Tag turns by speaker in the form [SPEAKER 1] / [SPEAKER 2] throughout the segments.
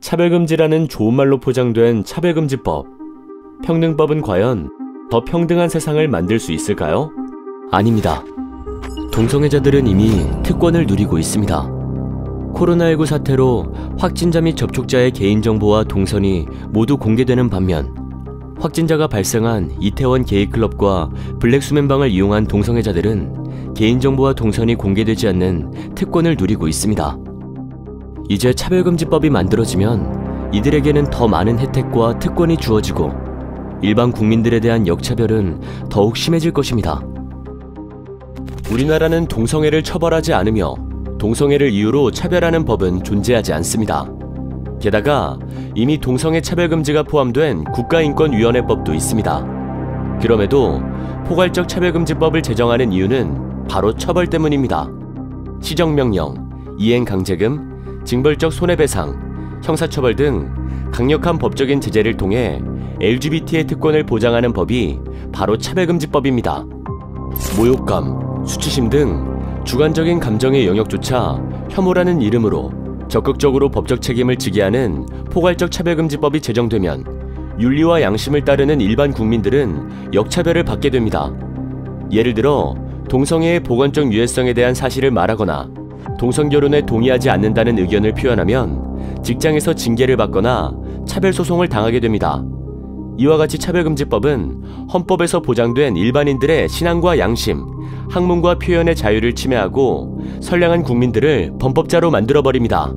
[SPEAKER 1] 차별금지라는 좋은 말로 포장된 차별금지법. 평등법은 과연 더 평등한 세상을 만들 수 있을까요? 아닙니다. 동성애자들은 이미 특권을 누리고 있습니다. 코로나19 사태로 확진자 및 접촉자의 개인정보와 동선이 모두 공개되는 반면, 확진자가 발생한 이태원 게이클럽과 블랙수면방을 이용한 동성애자들은 개인정보와 동선이 공개되지 않는 특권을 누리고 있습니다. 이제 차별금지법이 만들어지면 이들에게는 더 많은 혜택과 특권이 주어지고 일반 국민들에 대한 역차별은 더욱 심해질 것입니다. 우리나라는 동성애를 처벌하지 않으며 동성애를 이유로 차별하는 법은 존재하지 않습니다. 게다가 이미 동성애 차별금지가 포함된 국가인권위원회법도 있습니다. 그럼에도 포괄적 차별금지법을 제정하는 이유는 바로 처벌 때문입니다. 시정명령, 이행강제금, 징벌적 손해배상, 형사처벌 등 강력한 법적인 제재를 통해 LGBT의 특권을 보장하는 법이 바로 차별금지법입니다. 모욕감, 수치심 등 주관적인 감정의 영역조차 혐오라는 이름으로 적극적으로 법적 책임을 지게 하는 포괄적 차별금지법이 제정되면 윤리와 양심을 따르는 일반 국민들은 역차별을 받게 됩니다. 예를 들어 동성애의 보건적 유해성에 대한 사실을 말하거나 동성결혼에 동의하지 않는다는 의견을 표현하면 직장에서 징계를 받거나 차별소송을 당하게 됩니다. 이와 같이 차별금지법은 헌법에서 보장된 일반인들의 신앙과 양심, 학문과 표현의 자유를 침해하고 선량한 국민들을 범법자로 만들어버립니다.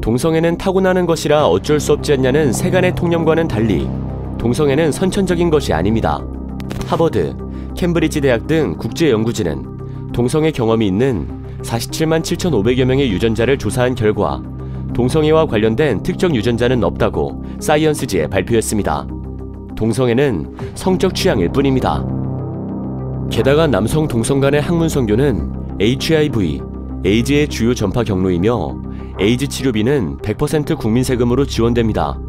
[SPEAKER 1] 동성애는 타고나는 것이라 어쩔 수 없지 않냐는 세간의 통념과는 달리 동성애는 선천적인 것이 아닙니다. 하버드, 캠브리지 대학 등 국제연구진은 동성애 경험이 있는 47만 7,500여 명의 유전자를 조사한 결과 동성애와 관련된 특정 유전자는 없다고 사이언스지에 발표했습니다. 동성애는 성적 취향일 뿐입니다. 게다가 남성 동성 간의 학문 성교는 HIV, 에이즈의 주요 전파 경로이며 에이즈 치료비는 100% 국민 세금으로 지원됩니다.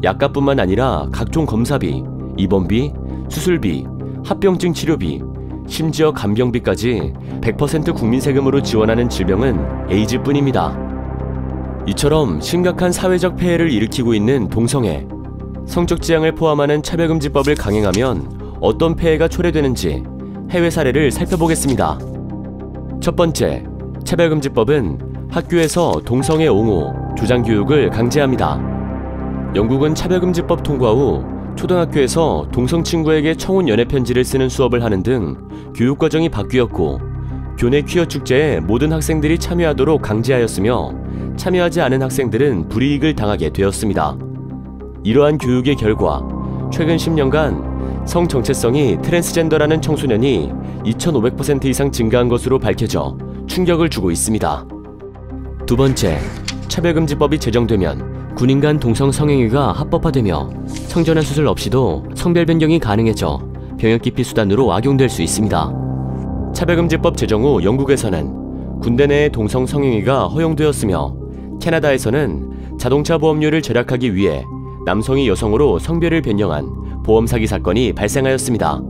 [SPEAKER 1] 약값뿐만 아니라 각종 검사비, 입원비, 수술비, 합병증 치료비, 심지어 간병비까지 100% 국민 세금으로 지원하는 질병은 에이즈뿐입니다. 이처럼 심각한 사회적 폐해를 일으키고 있는 동성애, 성적 지향을 포함하는 차별금지법을 강행하면 어떤 폐해가 초래되는지 해외 사례를 살펴보겠습니다. 첫 번째, 차별금지법은 학교에서 동성애 옹호, 조장 교육을 강제합니다. 영국은 차별금지법 통과 후 초등학교에서 동성 친구에게 청혼 연애 편지를 쓰는 수업을 하는 등 교육과정이 바뀌었고, 교내 퀴어 축제에 모든 학생들이 참여하도록 강제하였으며 참여하지 않은 학생들은 불이익을 당하게 되었습니다. 이러한 교육의 결과 최근 10년간 성 정체성이 트랜스젠더라는 청소년이 2,500% 이상 증가한 것으로 밝혀져 충격을 주고 있습니다. 두 번째, 차별금지법이 제정되면 군인 간 동성 성행위가 합법화되며 성전환 수술 없이도 성별 변경이 가능해져 병역기피 수단으로 악용될 수 있습니다. 차별금지법 제정 후 영국에서는 군대 내의 동성 성행위가 허용되었으며 캐나다에서는 자동차 보험료를 절약하기 위해 남성이 여성으로 성별을 변경한 보험 사기 사건이 발생하였습니다.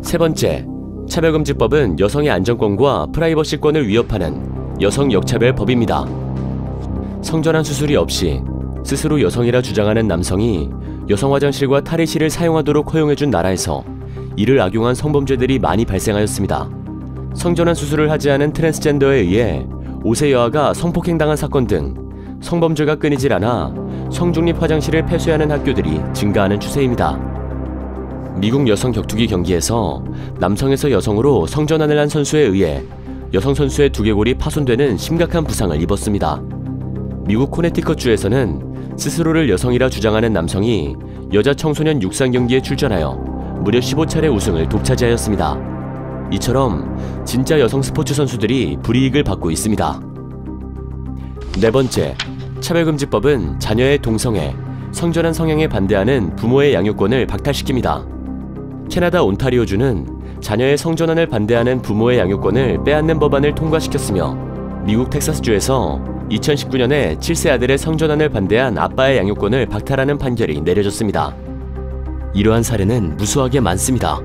[SPEAKER 1] 세 번째, 차별금지법은 여성의 안전권과 프라이버시권을 위협하는 여성 역차별법입니다. 성전환 수술이 없이 스스로 여성이라 주장하는 남성이 여성 화장실과 탈의실을 사용하도록 허용해준 나라에서 이를 악용한 성범죄들이 많이 발생하였습니다. 성전환 수술을 하지 않은 트랜스젠더에 의해 5세 여아가 성폭행당한 사건 등 성범죄가 끊이질 않아 성중립 화장실을 폐쇄하는 학교들이 증가하는 추세입니다. 미국 여성 격투기 경기에서 남성에서 여성으로 성전환을 한 선수에 의해 여성 선수의 두개골이 파손되는 심각한 부상을 입었습니다. 미국 코네티컷주에서는 스스로를 여성이라 주장하는 남성이 여자 청소년 육상 경기에 출전하여 무려 15차례 우승을 독차지하였습니다. 이처럼 진짜 여성 스포츠 선수들이 불이익을 받고 있습니다. 네 번째, 차별금지법은 자녀의 동성애, 성전환 성향에 반대하는 부모의 양육권을 박탈시킵니다. 캐나다 온타리오주는 자녀의 성전환을 반대하는 부모의 양육권을 빼앗는 법안을 통과시켰으며, 미국 텍사스주에서 2019년에 7세 아들의 성전환을 반대한 아빠의 양육권을 박탈하는 판결이 내려졌습니다. 이러한 사례는 무수하게 많습니다.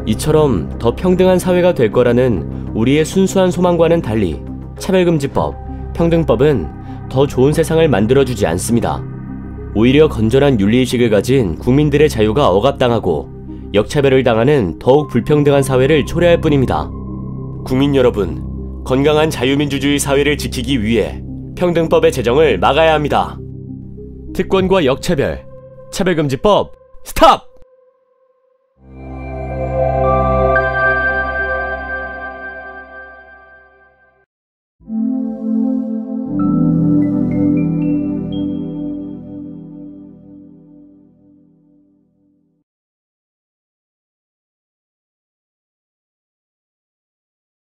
[SPEAKER 1] 이처럼 더 평등한 사회가 될 거라는 우리의 순수한 소망과는 달리 차별금지법, 평등법은 더 좋은 세상을 만들어주지 않습니다. 오히려 건전한 윤리의식을 가진 국민들의 자유가 억압당하고 역차별을 당하는 더욱 불평등한 사회를 초래할 뿐입니다. 국민 여러분, 건강한 자유민주주의 사회를 지키기 위해 평등법의 제정을 막아야 합니다. 특권과 역차별, 차별금지법, 스탑!